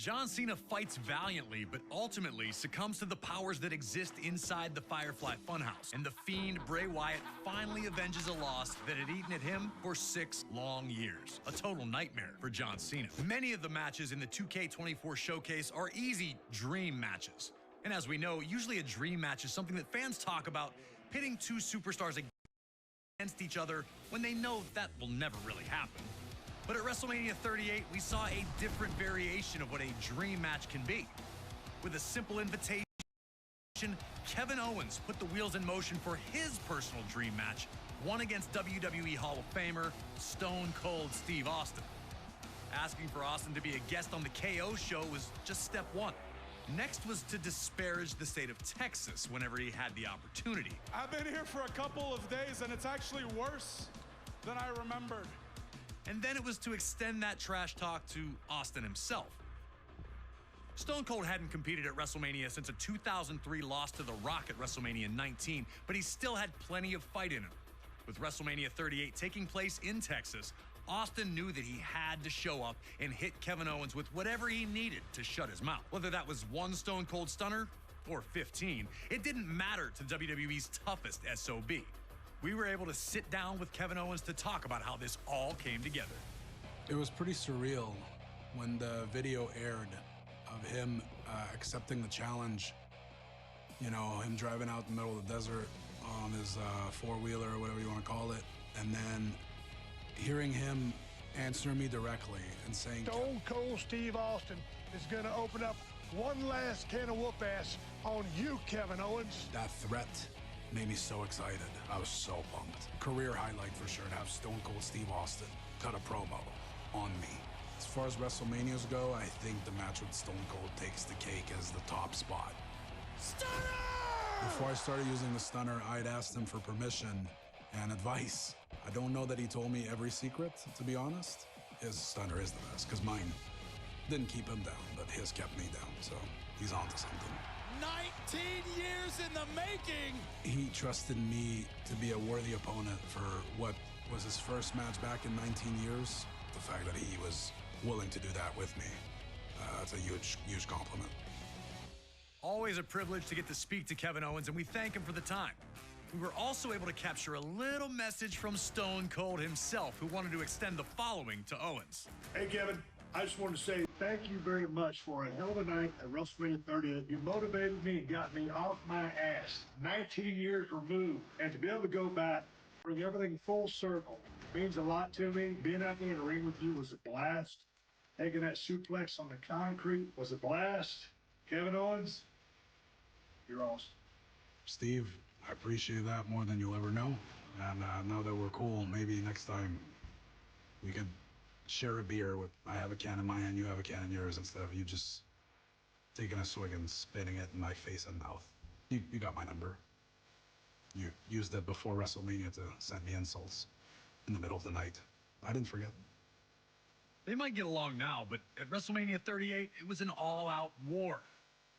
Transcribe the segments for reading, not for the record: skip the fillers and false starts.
John Cena fights valiantly, but ultimately succumbs to the powers that exist inside the Firefly Funhouse. And the Fiend, Bray Wyatt, finally avenges a loss that had eaten at him for 6 long years. A total nightmare for John Cena. Many of the matches in the 2K24 showcase are easy dream matches. And as we know, usually a dream match is something that fans talk about, pitting two superstars against each other when they know that will never really happen. But at WrestleMania 38, we saw a different variation of what a dream match can be. With a simple invitation, Kevin Owens put the wheels in motion for his personal dream match, one against WWE Hall of Famer, Stone Cold Steve Austin. Asking for Austin to be a guest on the KO show was just step one. Next was to disparage the state of Texas whenever he had the opportunity. I've been here for a couple of days, and it's actually worse than I remembered. And then it was to extend that trash talk to Austin himself. Stone Cold hadn't competed at WrestleMania since a 2003 loss to The Rock at WrestleMania 19, but he still had plenty of fight in him. With WrestleMania 38 taking place in Texas, Austin knew that he had to show up and hit Kevin Owens with whatever he needed to shut his mouth. Whether that was one Stone Cold Stunner or 15, it didn't matter to WWE's toughest SOB. We were able to sit down with Kevin Owens to talk about how this all came together. It was pretty surreal when the video aired of him accepting the challenge. You know, him driving out in the middle of the desert on his four-wheeler or whatever you want to call it, and then hearing him answer me directly and saying, Stone Cold Steve Austin is going to open up one last can of whoop ass on you, Kevin Owens. That threat made me so excited. I was so pumped. Career highlight for sure to have Stone Cold Steve Austin cut a promo on me. As far as WrestleManias go, I think the match with Stone Cold takes the cake as the top spot. Stunner! Before I started using the stunner, I'd asked him for permission and advice. I don't know that he told me every secret, to be honest. His stunner is the best, because mine didn't keep him down, but his kept me down, so he's onto something. 19 years in the making! He trusted me to be a worthy opponent for what was his first match back in 19 years. The fact that he was willing to do that with me, that's a huge, huge compliment. Always a privilege to get to speak to Kevin Owens, and we thank him for the time. We were also able to capture a little message from Stone Cold himself, who wanted to extend the following to Owens. Hey, Kevin, I just want to say thank you very much for a hell of a night at WrestleMania 38. You motivated me and got me off my ass. 19 years removed. And to be able to go back, bring everything full circle, means a lot to me. Being out there in the ring with you was a blast. Taking that suplex on the concrete was a blast. Kevin Owens, you're awesome. Steve, I appreciate that more than you'll ever know. And now that we're cool, maybe next time we could share a beer with, I have a can in my hand, you have a can in yours, instead of you just taking a swig and spitting it in my face and mouth. You got my number. You used it before WrestleMania to send me insults in the middle of the night. I didn't forget. They might get along now, but at WrestleMania 38, it was an all-out war.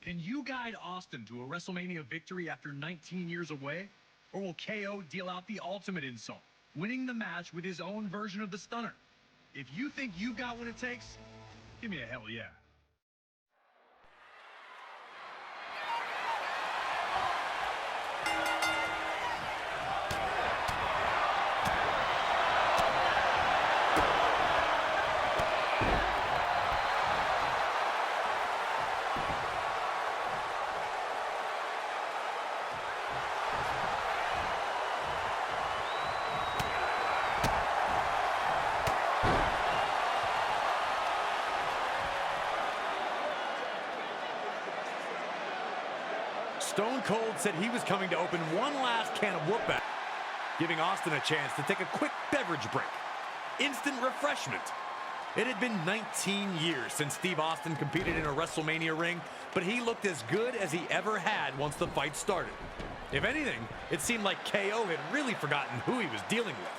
Can you guide Austin to a WrestleMania victory after 19 years away? Or will KO deal out the ultimate insult, winning the match with his own version of the stunner? If you think you got what it takes, give me a hell yeah. Stone Cold said he was coming to open one last can of whoop-ass, giving Austin a chance to take a quick beverage break. Instant refreshment. It had been 19 years since Steve Austin competed in a WrestleMania ring, but he looked as good as he ever had once the fight started. If anything, it seemed like KO had really forgotten who he was dealing with.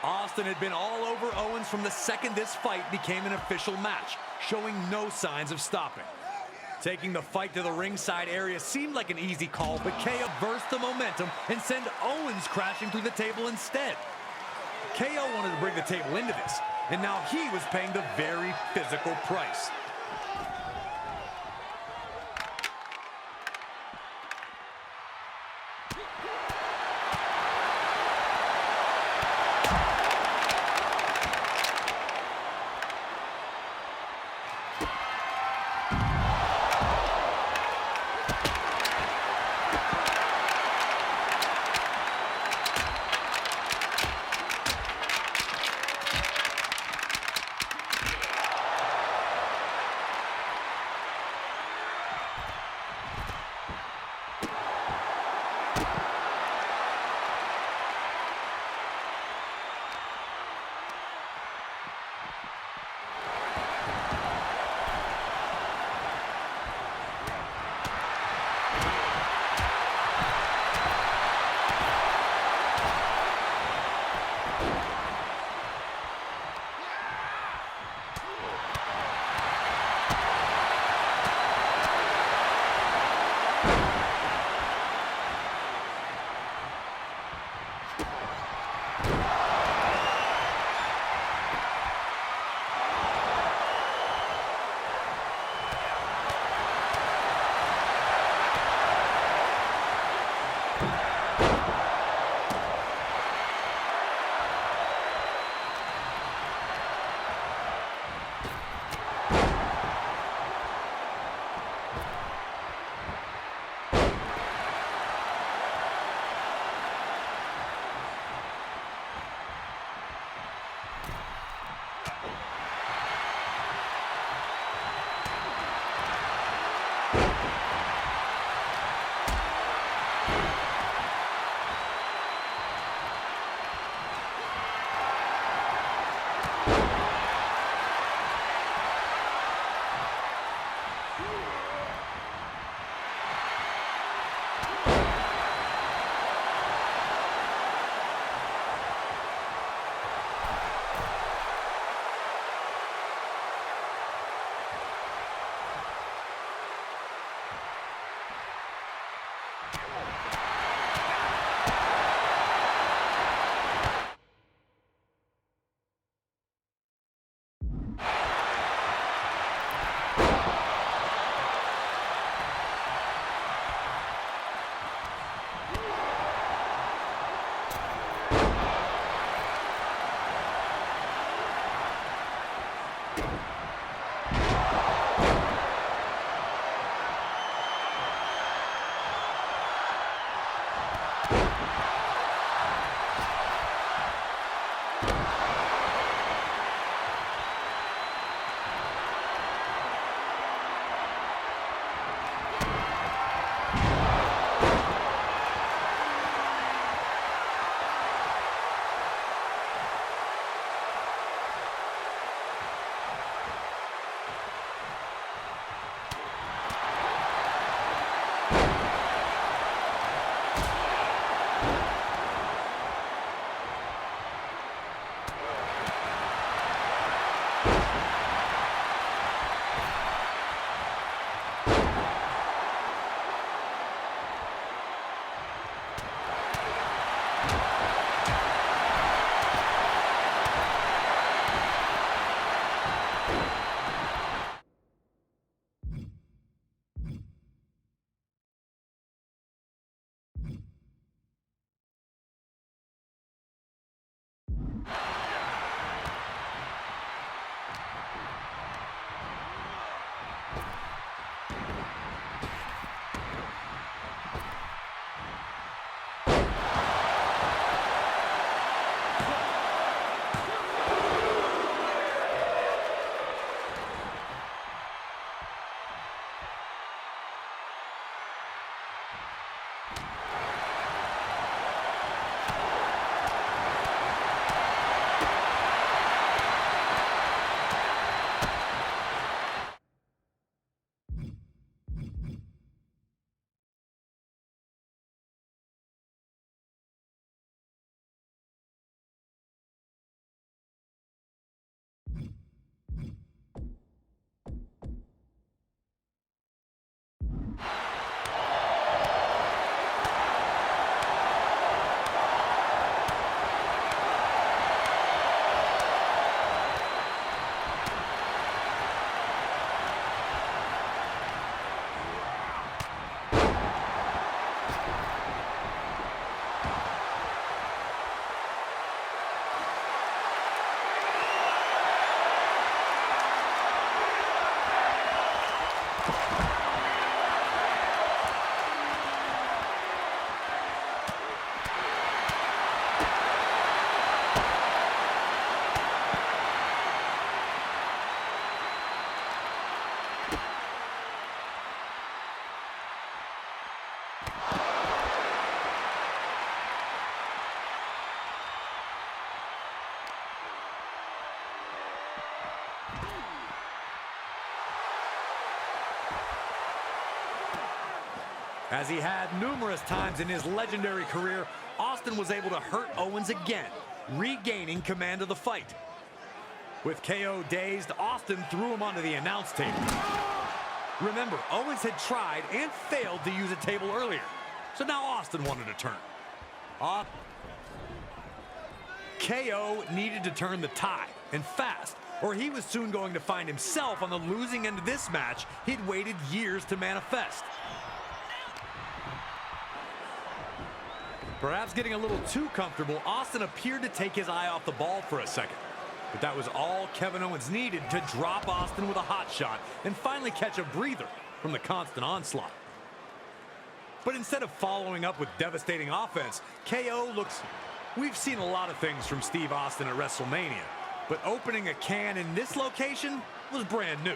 Austin had been all over Owens from the second this fight became an official match, showing no signs of stopping. Taking the fight to the ringside area seemed like an easy call, but KO burst the momentum and sent Owens crashing through the table instead. KO wanted to bring the table into this, and now he was paying the very physical price. As he had numerous times in his legendary career, Austin was able to hurt Owens again, regaining command of the fight. With KO dazed, Austin threw him onto the announce table. Remember, Owens had tried and failed to use a table earlier, so now Austin wanted to turn. KO needed to turn the tide, and fast, or he was soon going to find himself on the losing end of this match he'd waited years to manifest. Perhaps getting a little too comfortable, Austin appeared to take his eye off the ball for a second. But that was all Kevin Owens needed to drop Austin with a hot shot and finally catch a breather from the constant onslaught. But instead of following up with devastating offense, KO looks... We've seen a lot of things from Steve Austin at WrestleMania, but opening a can in this location was brand new.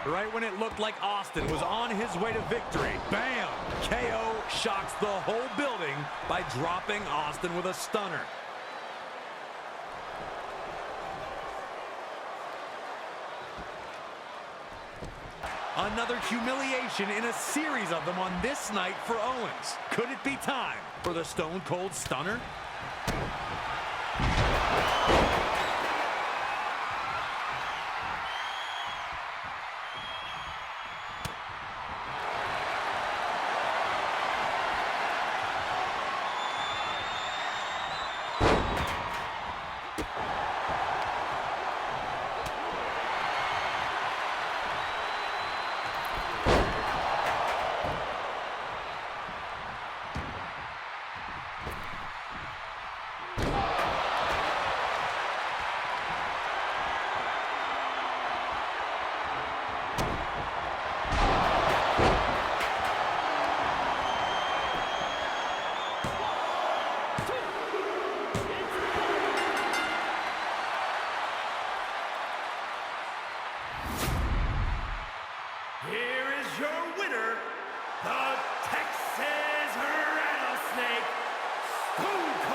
Right when it looked like Austin was on his way to victory, bam! KO shocks the whole building by dropping Austin with a stunner. Another humiliation in a series of them on this night for Owens. Could it be time for the Stone Cold Stunner? Here is your winner, the Texas Rattlesnake, Stone